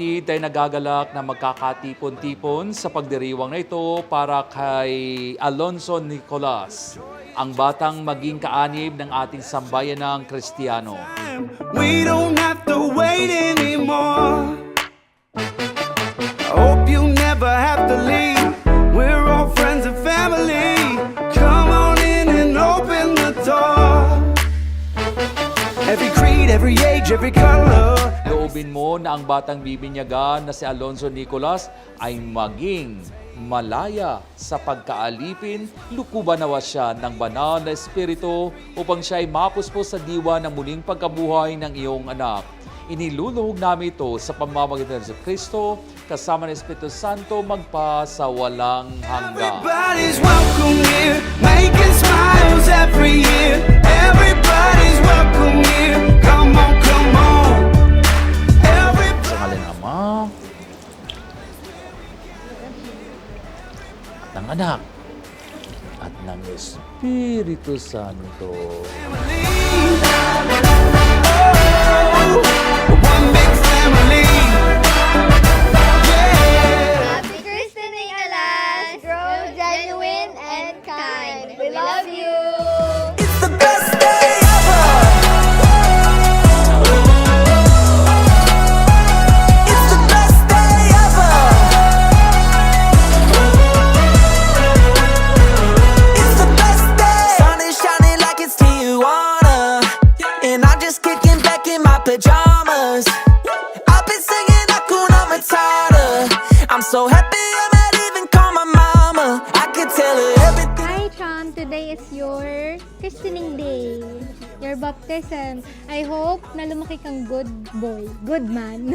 kapatid ay nagagalak na magkakatipon-tipon sa pagdiriwang na ito para kay Alonso Nicolas, ang batang maging kaanib ng ating sambayanang Kristiyano. We don't have to wait anymore. I hope you never have to leave. We're all friends and family. Come on in and open the door. Every creed, every age, every color. Loobin mo na ang batang bibinyagan na si Alonso Nicolas ay maging malaya sa pagkaalipin, lukuban nawa siya ng banal na espiritu upang siya ay mapuspos sa diwa ng muling pagkabuhay ng iyong anak. Iniluluhog namin ito sa pamamagitan ng Kristo kasama ng Espiritu Santo magpa sa walang hanggan. Everybody's welcome here, making smiles every year. Everybody's welcome here. Come on, come on. Sa ngalan ng Ama at ng Anak at ng Espiritu Santo. One big family. Happy christening, Alas! Grow genuine and kind. We love you! It's the best day ever. It's the best day ever. It's the best day. Sun is shining like it's Tijuana, and I'm just kicking back in my pajamas. I've been singing Hakuna Matata. I'm so happy I might even call my mama. I could tell her everything. Hi, Cham! Today is your christening day. Your baptism. I hope na lumaki kang good boy. Good man.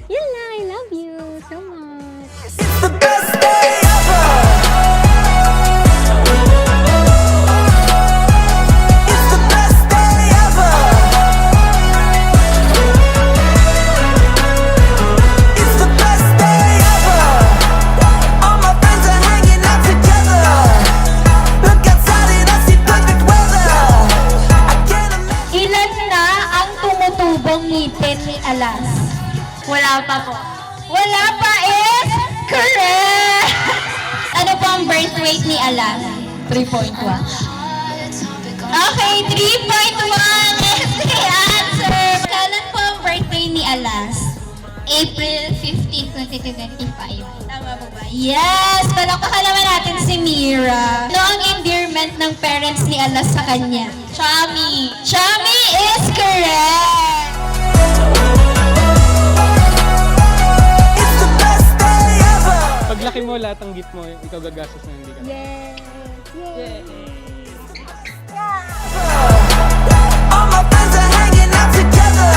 Yun lang. I love you so much. It's the best day ever. It's the best day ever. It's the best day ever. All my friends are hanging out together. Look outside and I see perfect weather. I can't imagine. Ilan na ang tumutubong ngipin ni Alas? Wala pa po. Wala pa is correct! Ano po ang birth weight ni Alas? 3.1. Okay, 3.1 is the answer! Kailan po ang birthday ni Alas? April 15, 2025. Tama po ba? Yes! Palakpakan naman natin si Mira. Ano ang endearment ng parents ni Alas sa kanya? Chami. Chami is correct! It's the best day ever. Paglaki mo, lahat ng gift mo, ikaw gagastos na hindi ka. Yes! Yay! All my friends are hanging out together.